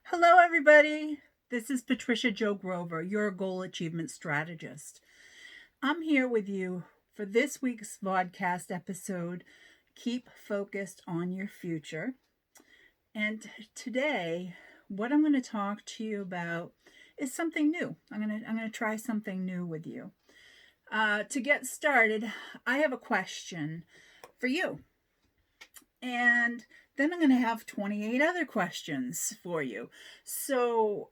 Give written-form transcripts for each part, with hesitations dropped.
Hello, everybody. This is Patricia Jo Grover, your goal achievement strategist. I'm here with you for this week's Vodcast episode, Keep Focused on Your Future. And today, what I'm going to talk to you about is something new. I'm going to try something new with you. To get started, I have a question for you. And then I'm going to have 28 other questions for you. So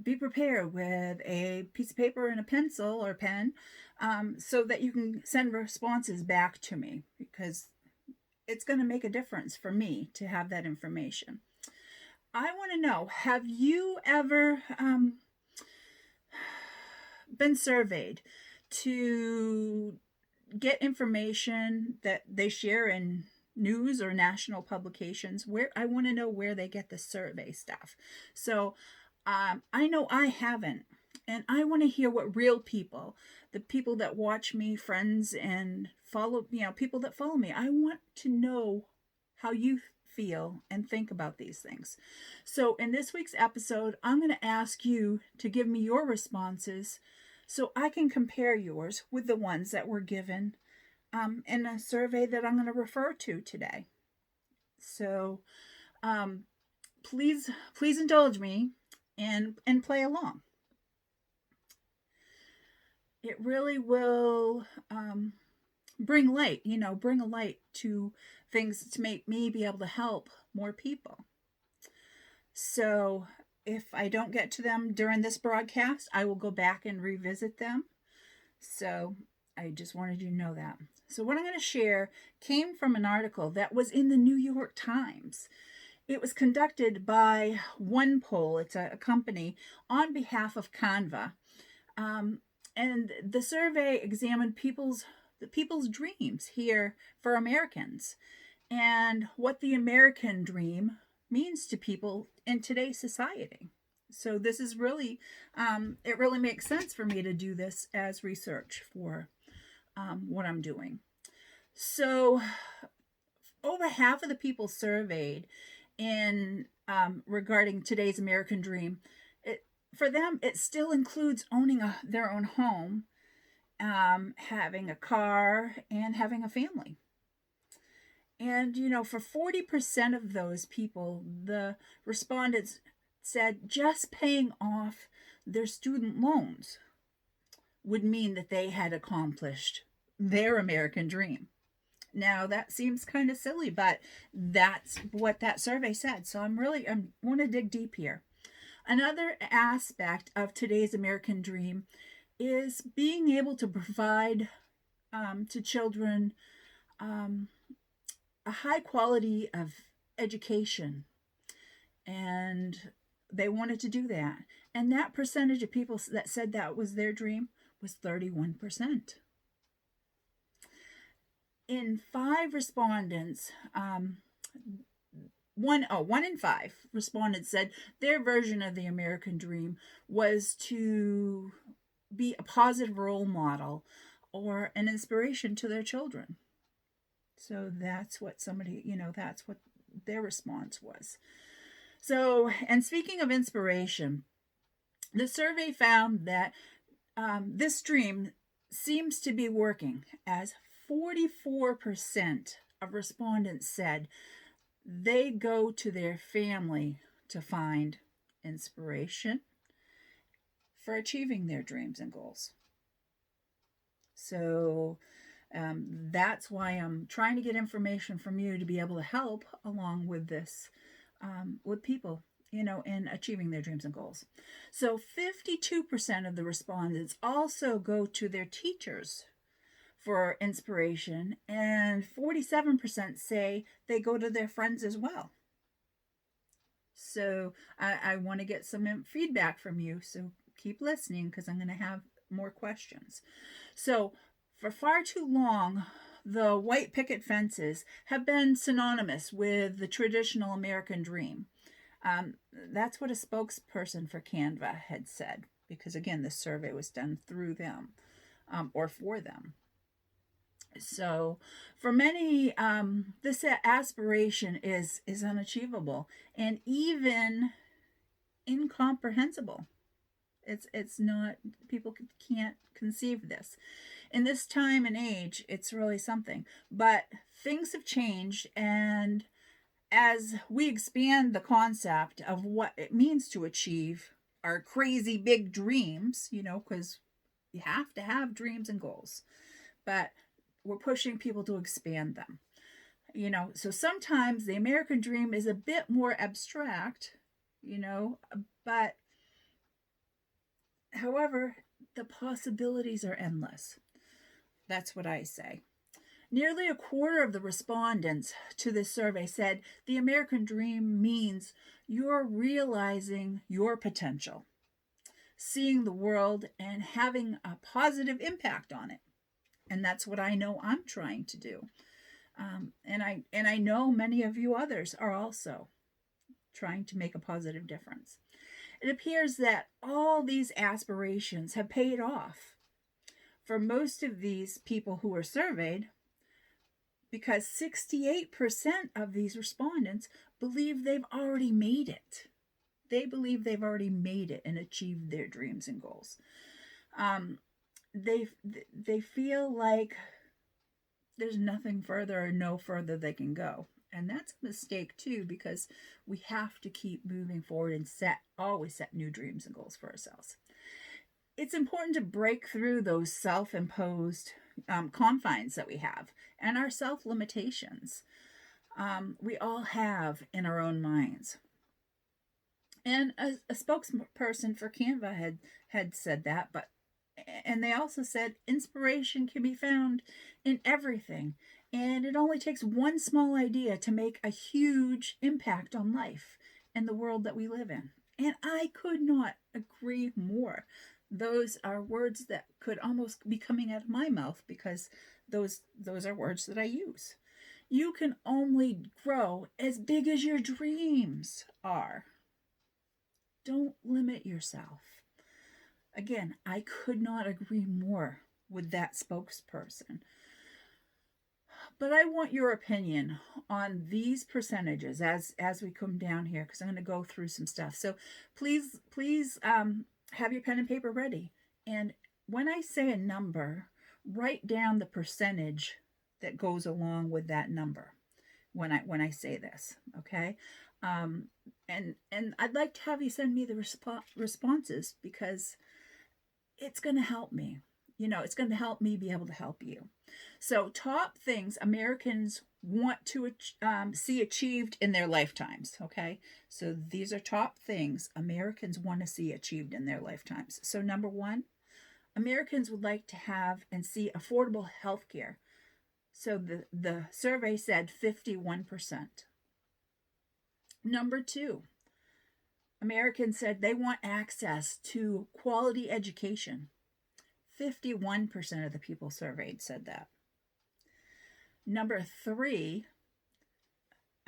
be prepared with a piece of paper and a pencil or pen so that you can send responses back to me, because it's going to make a difference for me to have that information. I want to know, have you ever been surveyed to get information that they share in news or national publications? Where I want to know where they get the survey stuff. So I know I haven't, and I want to hear what real people, the people that watch me, friends and follow, people that follow me, I want to know how you feel and think about these things. So in this week's episode, I'm going to ask you to give me your responses so I can compare yours with the ones that were given in a survey that I'm going to refer to today. So please indulge me and play along. It really will bring light, bring a light to things to make me be able to help more people. So if I don't get to them during this broadcast, I will go back and revisit them. So I just wanted you to know that. So what I'm going to share came from an article that was in the New York Times. It was conducted by OnePoll. It's a company on behalf of Canva. And the survey examined the people's dreams here for Americans and what the American dream means to people in today's society. So this is really, it really makes sense for me to do this as research for what I'm doing. So over half of the people surveyed in regarding today's American dream, for them, it still includes owning their own home, having a car, and having a family. And, for 40% of those people, the respondents said just paying off their student loans would mean that they had accomplished their American dream. Now, that seems kind of silly, but that's what that survey said. So I want to dig deep here. Another aspect of today's American dream is being able to provide to children a high quality of education. And they wanted to do that. And that percentage of people that said that was their dream was 31%. In 5 respondents, one in 5 respondents said their version of the American dream was to be a positive role model or an inspiration to their children. So that's what that's what their response was. So, and speaking of inspiration, the survey found that this dream seems to be working, as 44% of respondents said they go to their family to find inspiration for achieving their dreams and goals. So that's why I'm trying to get information from you to be able to help along with this, with people, in achieving their dreams and goals. So 52% of the respondents also go to their teachers for inspiration, and 47% say they go to their friends as well. So I want to get some feedback from you, so keep listening, because I'm going to have more questions. So for far too long, the white picket fences have been synonymous with the traditional American dream. That's what a spokesperson for Canva had said, because again, this survey was done through them or for them. So for many, this aspiration is unachievable. And even incomprehensible. It's not, people can't conceive this. In this time and age, it's really something. But things have changed, and as we expand the concept of what it means to achieve our crazy big dreams, because you have to have dreams and goals, but we're pushing people to expand them. So sometimes the American dream is a bit more abstract, but however, the possibilities are endless. That's what I say. Nearly a quarter of the respondents to this survey said the American dream means you're realizing your potential, seeing the world, and having a positive impact on it. And that's what I know I'm trying to do. And I know many of you others are also trying to make a positive difference. It appears that all these aspirations have paid off for most of these people who were surveyed, because 68% of these respondents believe they've already made it. They believe they've already made it and achieved their dreams and goals. They feel like there's nothing further or no further they can go. And that's a mistake too, because we have to keep moving forward and always set new dreams and goals for ourselves. It's important to break through those self-imposed confines that we have and our self-limitations we all have in our own minds. And a spokesperson for Canva had said that, and they also said inspiration can be found in everything, and it only takes one small idea to make a huge impact on life and the world that we live in. And I could not agree more. Those are words that could almost be coming out of my mouth, because those are words that I use. You can only grow as big as your dreams are. Don't limit yourself. Again, I could not agree more with that spokesperson. But I want your opinion on these percentages as we come down here, because I'm going to go through some stuff. So please have your pen and paper ready. And when I say a number, write down the percentage that goes along with that number when I say this, okay? And I'd like to have you send me the responses, because it's going to help me. It's going to help me be able to help you. So, top things Americans want to see achieved in their lifetimes, okay? So, these are top things Americans want to see achieved in their lifetimes. So, number one, Americans would like to have and see affordable health care. So, the survey said 51%. Number two, Americans said they want access to quality education. 51% of the people surveyed said that. Number three,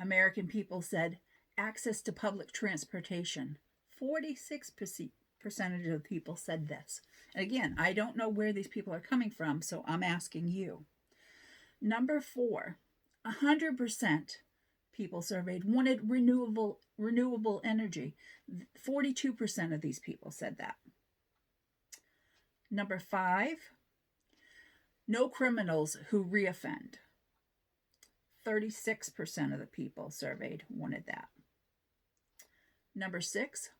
American people said access to public transportation. 46% of the people said this. And again, I don't know where these people are coming from, so I'm asking you. Number four, 100% people surveyed wanted renewable energy. 42% of these people said that. Number five, no criminals who reoffend. 36% of the people surveyed wanted that. Number six,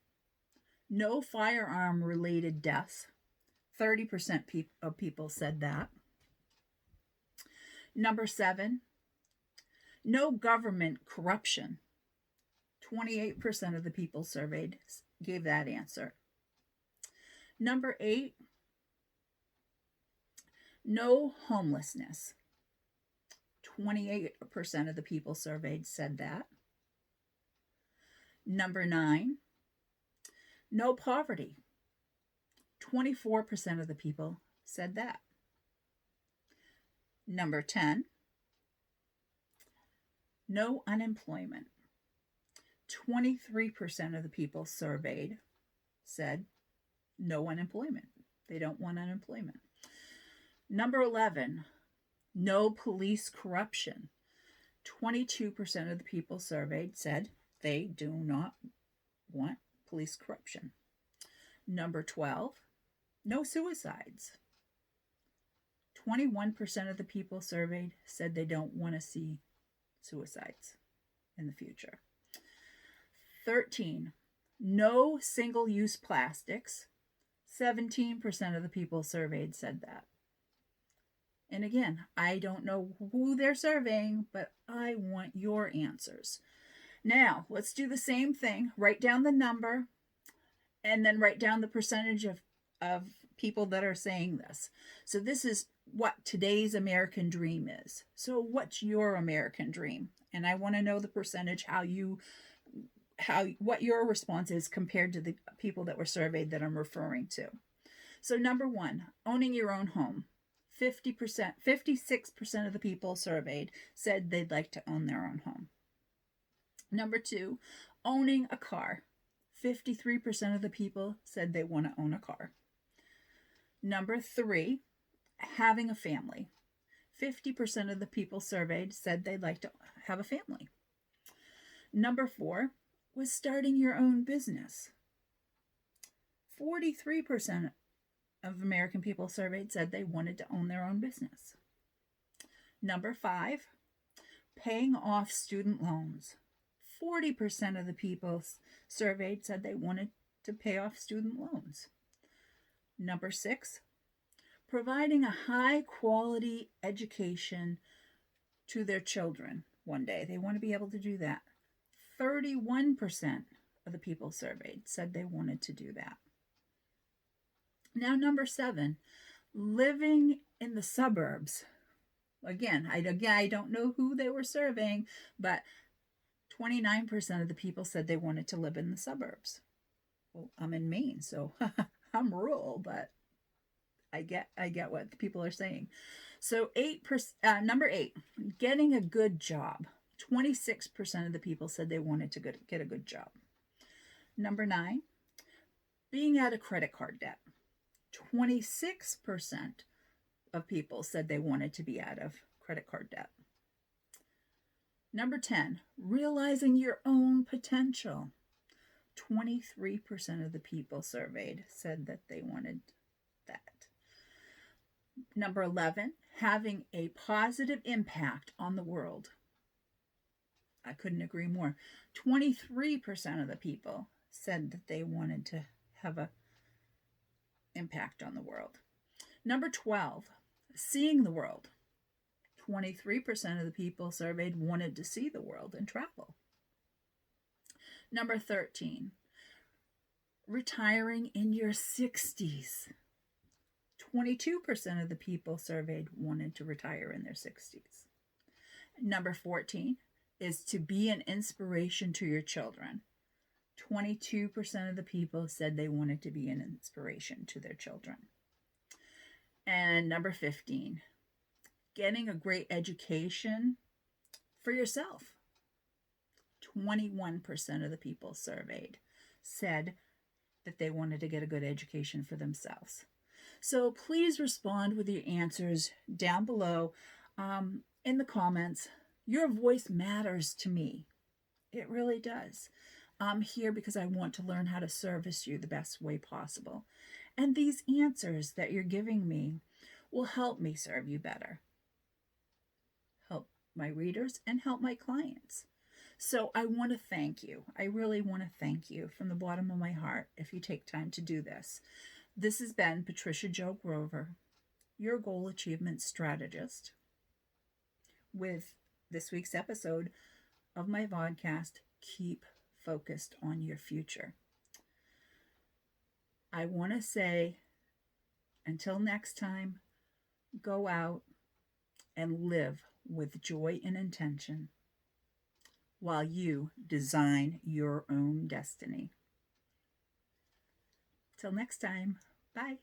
no firearm-related deaths. 30% of people said that. Number seven, no government corruption. 28% of the people surveyed gave that answer. Number eight, no homelessness. 28% of the people surveyed said that. Number nine, no poverty. 24% of the people said that. Number 10, no unemployment. 23% of the people surveyed said no unemployment. They don't want unemployment. Number 11, no police corruption. 22% of the people surveyed said they do not want police corruption. Number 12, no suicides. 21% of the people surveyed said they don't want to see suicides in the future. 13, no single-use plastics. 17% of the people surveyed said that. And again, I don't know who they're surveying, but I want your answers. Now, let's do the same thing. Write down the number and then write down the percentage of people that are saying this. So this is what today's American dream is. So what's your American dream? And I want to know the percentage, what your response is compared to the people that were surveyed that I'm referring to. So number 1, owning your own home. 56% of the people surveyed said they'd like to own their own home. Number 2, owning a car. 53% of the people said they want to own a car. Number 3, having a family. 50% of the people surveyed said they'd like to have a family. Number 4 was starting your own business. 43% of American people surveyed said they wanted to own their own business. Number 5, paying off student loans. 40% of the people surveyed said they wanted to pay off student loans. Number 6, providing a high-quality education to their children one day. They want to be able to do that. 31% of the people surveyed said they wanted to do that. Now, number 7, living in the suburbs. Again, I don't know who they were surveying, but 29% of the people said they wanted to live in the suburbs. Well, I'm in Maine, so I'm rural, but I get what the people are saying. So number 8, getting a good job. 26% of the people said they wanted to get a good job. Number 9, being out of credit card debt. 26% of people said they wanted to be out of credit card debt. Number 10, realizing your own potential. 23% of the people surveyed said that they wanted that. Number 11, having a positive impact on the world. I couldn't agree more. 23% of the people said that they wanted to have a impact on the world. Number 12, seeing the world. 23% of the people surveyed wanted to see the world and travel. Number 13, retiring in your 60s. 22% of the people surveyed wanted to retire in their 60s. Number 14 is to be an inspiration to your children. 22% of the people said they wanted to be an inspiration to their children. And number 15, getting a great education for yourself. 21% of the people surveyed said that they wanted to get a good education for themselves. So please respond with your answers down below in the comments. Your voice matters to me. It really does. I'm here because I want to learn how to service you the best way possible. And these answers that you're giving me will help me serve you better, help my readers, and help my clients. So I want to thank you. I really want to thank you from the bottom of my heart if you take time to do this. This has been Patricia Jo Grover, your goal achievement strategist, with this week's episode of my Vodcast, Keep Focused on Your Future. I want to say, until next time, go out and live with joy and intention while you design your own destiny. Till next time, bye.